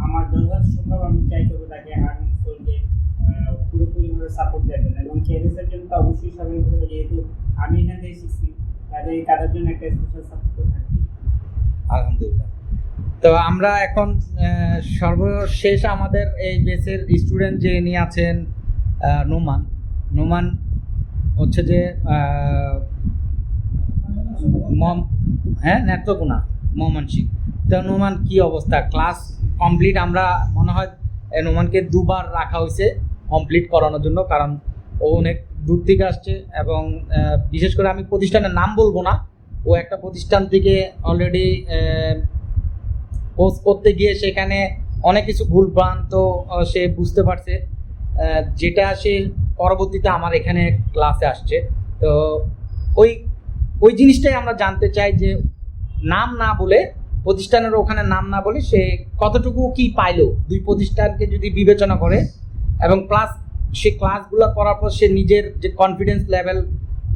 আমার যথাযথ সম্ভব আমি চাই করবো তাকে আর্নসোলকে পুরোপুরিভাবে সাপোর্ট দেওয়ার জন্য। এবং কেএলএসের জন্য তো অবশ্যই সবাই বলবে, যেহেতু আমি এখান থেকে শিখছি তাদের জন্য একটা স্পেশাল সাপোর্ট থাকবে। আলহামদুলিল্লাহ। তো আমরা এখন সর্বশেষ আমাদের এই বেসের স্টুডেন্ট যে নিয়ে আছেন নোমান হচ্ছে যে নেত্রকোনা ময়মনসিংহ। তো নোমান কি অবস্থা? ক্লাস কমপ্লিট, আমরা মনে হয় নোমানকে 2বার রাখা হয়েছে, কমপ্লিট করানোর জন্য, কারণ ও অনেক দূর থেকে আসছে এবং বিশেষ করে আমি প্রতিষ্ঠানের নাম বলবো না, ও একটা প্রতিষ্ঠান থেকে অলরেডি কোর্স করতে গিয়ে সেখানে অনেক কিছু ভুলভ্রান্ত সে বুঝতে পারছে, যেটা সে পরবর্তীতে আমার এখানে ক্লাসে আসছে। তো ওই জিনিসটাই আমরা জানতে চাই যে নাম না বলে, প্রতিষ্ঠানের ওখানে নাম না বলে সে কতটুকু কি পাইলো দুই প্রতিষ্ঠানকে যদি বিবেচনা করে, এবং প্লাস সে ক্লাসগুলো করার পর সে নিজের যে কনফিডেন্স লেভেল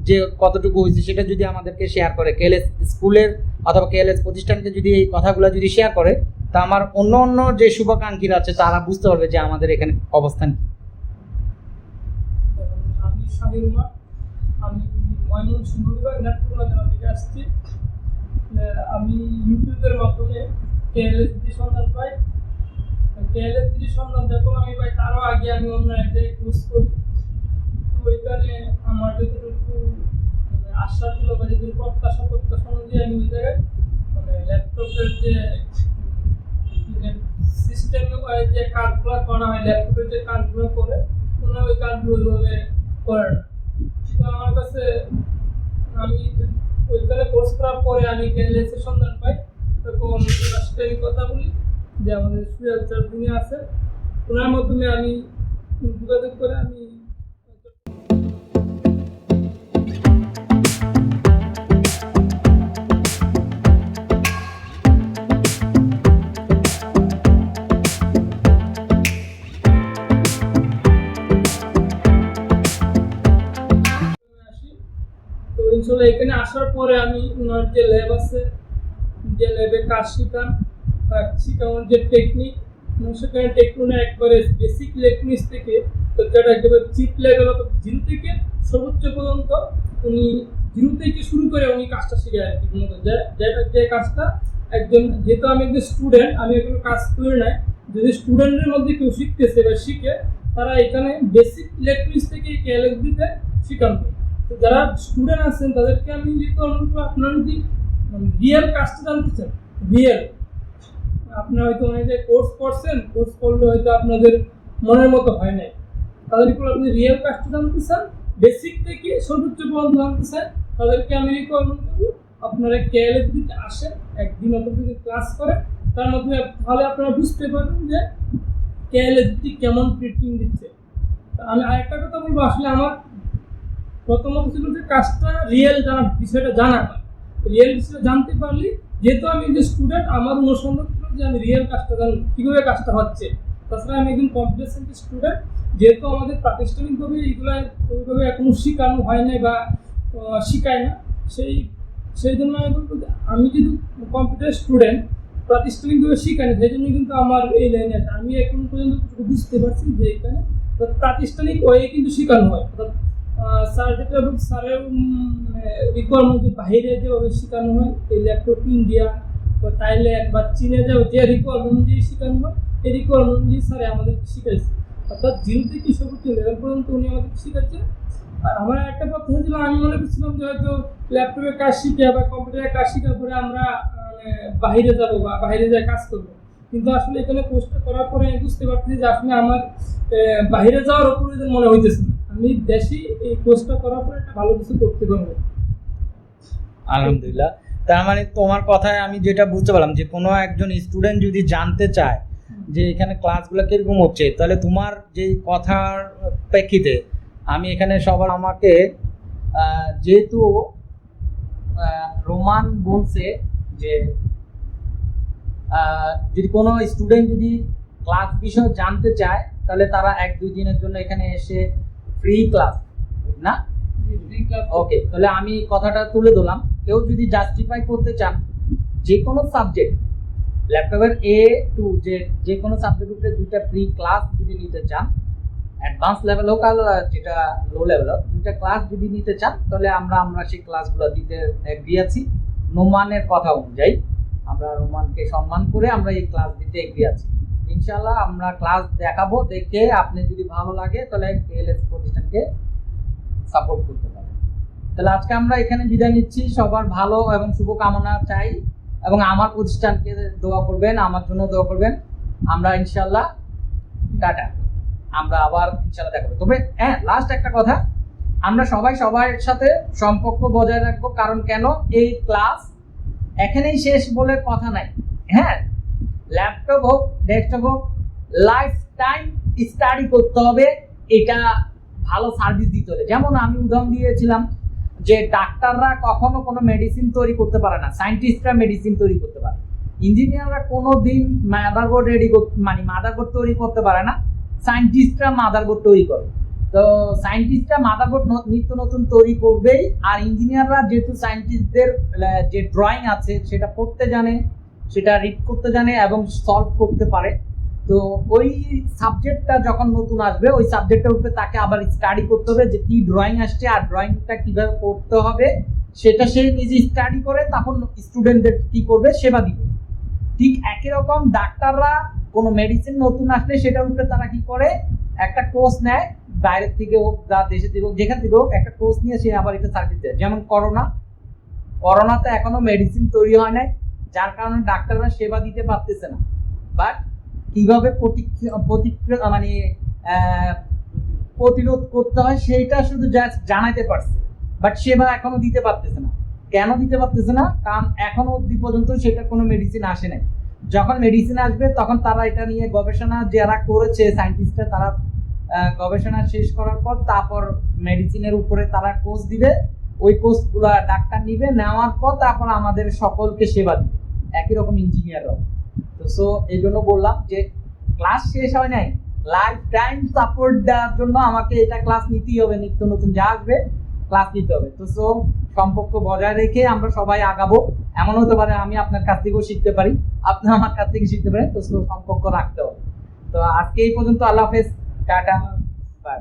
যে কতটুকু হয়েছে সেটা যদি আমাদেরকে শেয়ার করে, কেএলএস স্কুলের অথবা কেএলএস প্রতিষ্ঠানকে যদি এই কথাগুলো যদি শেয়ার করে, তা আমার অন্য যে শুভাকাঙ্ক্ষীরা আছে তারা বুঝতে পারবে যে আমাদের এখানে অবস্থান কি। আমি শাহির উমার, আমি ময়মনসিংহ বিভাগ নেত্রকোনা জেলা থেকে আসছি। আমি ইউটিউবের মাধ্যমে কেএলএসবি সন্ধান পাই। কেএলএসবি সন্ধান যখন আমি পাই তারও আগে আমি অন্য এক জায়গায় কোর্স করি। তো ওইখানে আমার যতটুকু আশা ছিল বা যদি প্রত্যাশা অনুযায়ী আমি ওই জায়গায় ল্যাপটপের যে সিস্টেম যে কাজগুলো করা হয়, ল্যাপটপের যে কাজগুলো করে ওনারা ওই কাজগুলো ওইভাবে করে না। তো আমার কাছে আমি ওইখানে কোর্স করার পরে আমি কেএলএস এর সন্ধান পাই, তখন সাথে আমি কথা বলি যে আমাদের সুয়াল স্যার যিনি আছে ওনার মাধ্যমে আমি যোগাযোগ করে আমি ইনশাল্লাহ এখানে আসার পরে আমি ওনার যে ল্যাব আছে, যে ল্যাবে কাজ শেখানোর যে টেকনিক, সেখানে টেকনোনের একবারে বেসিক ইলেকট্রনিক্স থেকে তো যেটা একেবারে চিপ লেভেল অর্থাৎ জিরো থেকে সর্বোচ্চ পর্যন্ত উনি জিরো থেকে শুরু করে উনি কাজটা শিখে আর কি। যে কাজটা একজন, যেহেতু আমি একজন স্টুডেন্ট, আমি এখনো কাজ করি নাই, যদি স্টুডেন্টের মধ্যে কেউ শিখতেছে বা শিখে, তারা এখানে বেসিক ইলেকট্রনিক্স থেকে কেএলএসবিতে শিখানো। তো যারা স্টুডেন্ট আছেন তাদেরকে আমি আপনারা যদি রিয়েল কাজটা জানতে চান, রিয়েল আপনারা হয়তো অনেকে কোর্স করছেন, কোর্স করলে হয়তো আপনাদের মনের মতো হয় নাই, তাদের উপর আপনি রিয়েল কাজটা জানতে চান, বেসিক থেকে সর্বোচ্চ পর্যন্ত জানতে চান, তাদেরকে আমি রিকমেন্ড করবো আপনারা কেএলএসবিতে আসেন, একদিন অত যদি ক্লাস করেন, তার মাধ্যমে তাহলে আপনারা বুঝতে পারবেন যে কেএলএসবি কেমন ট্রিটমেন্ট দিচ্ছে। আমি আরেকটা কথা বলবো, আসলে আমার প্রথমত ছিল যে কাজটা রিয়েল জানা, বিষয়টা জানা, রিয়েল বিষয়টা জানতে পারলে, যেহেতু আমি যে স্টুডেন্ট আমার অনুসন্ধান ছিল যে আমি রিয়েল কাজটা জানি কীভাবে কাজটা হচ্ছে। তাছাড়া আমি একজন কম্পিউটার সায়েন্স স্টুডেন্ট, যেহেতু আমাদের প্রাতিষ্ঠানিকভাবে এইগুলো ওইভাবে এখনো শেখানো হয় নাই বা শেখায় না, সেই জন্য আমি বলবো যে আমি যেহেতু কম্পিউটার স্টুডেন্ট, প্রাতিষ্ঠানিকভাবে শেখানি, সেই জন্য কিন্তু আমার এই লাইনে আছে। আমি এখন পর্যন্ত বুঝতে পারছি যে এখানে প্রাতিষ্ঠানিক ওয়ে কিন্তু শেখানো হয়, অর্থাৎ স্যার যেটা স্যারের রিকোয়ারমেন্ট যে বাইরে যেভাবে শেখানো হয়, এই ল্যাপটপ ইন্ডিয়া বা থাইল্যান্ড বা চীনে যে রিকোয়ারমেন্ট অনুযায়ী শেখানো হয়, এই রিকোয়ারমেন্ট অনুযায়ী স্যারে আমাদেরকে শিখাইছে, অর্থাৎ জিরো থেকে সর্বোচ্চ লেভেল পর্যন্ত উনি আমাদেরকে শিখাচ্ছে। আর আমার একটা কথা ছিল, আমি মনে করছিলাম যে হয়তো ল্যাপটপের কাজ শিখে বা কম্পিউটারের কাজ শেখার পরে আমরা বাইরে যাবো বা বাইরে যাই কাজ করবো, কিন্তু আসলে এখানে কোর্সটা করার পরে আমি বুঝতে পারছি যে আসলে আমার বাইরে যাওয়ার প্রয়োজন মনে হইতেছে না, আমি দেশি এই কোর্সটা করার পরে একটা ভালো কিছু করতে পারবো। আলহামদুলিল্লাহ। তার মানে তোমার কথায় আমি যেটা বুঝতে পারলাম যে কোনো একজন স্টুডেন্ট যদি জানতে চায় যে এখানে ক্লাসগুলো কিরকম হচ্ছে, তাহলে তোমার যে কথার প্রেক্ষিতে আমি এখানে সবার আমাকে যেহেতু রোমান বলছে যে যদি কোনো স্টুডেন্ট যদি ক্লাস বিষয় জানতে চায় তাহলে তারা 1-2 দিনের জন্য এখানে এসে ফ্রি ক্লাস না, ওকে, তাহলে আমি কথাটা তুলে দিলাম। কেউ যদি জাস্টিফাই করতে চান যে কোনো সাবজেক্ট, ল্যাপটপের A to Z যে কোনো সাবজেক্ট উপরে 2টা ফ্রি ক্লাস যদি নিতে চান, অ্যাডভান্স লেভেল হোক আর যেটা লো লেভেল হোক, 2টা ক্লাস যদি নিতে চান, তাহলে আমরা সেই ক্লাসগুলো দিতে এগ্রি আছি। নোমানের কথা অনুযায়ী আমরা রোমানকে সম্মান করে আমরা এই ক্লাস দিতে এগ্রি আছি। ইনশাআল্লাহ আমরা ক্লাস দেখাবো, দেখে আপনি যদি ভালো লাগে তাহলে কেএলএস প্রতিষ্ঠানকে সাপোর্ট করতে পারেন। তাহলে আজকে আমরা এখানে বিদায় নিচ্ছি, সবার ভালো এবং শুভকামনা চাই, এবং আমার প্রতিষ্ঠানকে দোয়া করবেন, আমার জন্য দোয়া করবেন। আমরা ইনশাআল্লাহ টাটা। আমরা আবার ইনশাআল্লাহ দেখা হবে। তবে হ্যাঁ, লাস্ট একটা কথা, আমরা সবাই সবার সাথে সম্পর্ক বজায় রাখবো। কারণ কেন, এই ক্লাস এখানেই শেষ বলে কথা নাই। হ্যাঁ, ল্যাপটপ হোক ডেস্কটপ হোক, লাইফ টাইম স্টাডি করতে হবে, এটা ভালো সার্ভিস দিতে হবে। যেমন আমি উদাহরণ দিয়েছিলাম যে ডাক্তাররা কখনো কোনো মেডিসিন তৈরি করতে পারে না, সায়েন্টিস্টরা মেডিসিন তৈরি করতে পারে। ইঞ্জিনিয়াররা কোনো দিন মাদারবোর্ড মাদারবোর্ড তৈরি করতে পারে না, সায়েন্টিস্টরা মাদারবোর্ড তৈরি করে। তো সায়েন্টিস্টরা মাদারবোর্ড নিত্য নতুন তৈরি করবেই, আর ইঞ্জিনিয়াররা যেহেতু সায়েন্টিস্টদের যে ড্রয়িং আছে সেটা পড়তে জানে, সেটা রিড করতে জানে এবং সলভ করতে পারে। তো ওই সাবজেক্টটা যখন নতুন আসবে, ওই সাবজেক্টের উপরে তাকে আবার স্টাডি করতে হবে যে কি ড্রয়িং আসছে আর ড্রয়িংটা কিভাবে করতে হবে, সেটা সে নিজে স্টাডি করে তখন স্টুডেন্টদের কি করবে, সেবা দিবে। ঠিক একই রকম ডাক্তাররা কোনো মেডিসিন নতুন আসলে সেটার উপরে তারা কি করে, একটা কোর্স নেয়, বাইরের থেকে হোক বা দেশের থেকে হোক, যেখান থেকে হোক একটা কোর্স নিয়ে সে আবার এটা সার্ভিস দেয়। যেমন করোনাতে এখনো মেডিসিন তৈরি হয় নাই, যার কারণে ডাক্তাররা সেবা দিতে পারতেছে না। বাট কিভাবে প্রতিরোধ করতে হয় সেইটা শুধু জাস্ট জানাইতে পারছে, বাট সেবা এখনো দিতে পারতেছে না। কেন দিতে পারতেছে না? কারণ এখনো অবধি পর্যন্ত সেটা কোনো মেডিসিন আসে নাই। যখন মেডিসিন আসবে তখন তারা এটা নিয়ে গবেষণা যারা করেছে সায়েন্টিস্টরা, তারা গবেষণা শেষ করার পর তারপর মেডিসিনের উপরে তারা কোর্স দিবে। ওই কোর্সগুলো ডাক্তার নিবে, নেওয়ার পর তারপর আমাদের সকলকে সেবা দিবে, একই রকম ইঞ্জিনিয়াররাও। তো সো এই জন্য বললাম যে ক্লাস শেষ হয় নাই, লাইফ টাইম সাপোর্ট দেওয়ার জন্য আমাকে এটা ক্লাস নিতেই হবে, নিত্য নতুন যা আসবে ক্লাস নিতে হবে। তো সো সম্পর্ক বজায় রেখে আমরা সবাই আগাবো। এমন হতে পারে আমি আপনার কাছ থেকেও শিখতে পারি, আপনি আমার কাছ থেকে শিখতে পারেন। তো সো সম্পর্ক রাখতে হবে। তো আজকে এই পর্যন্ত, আল্লাহ হাফেজ, টাটা, বাই।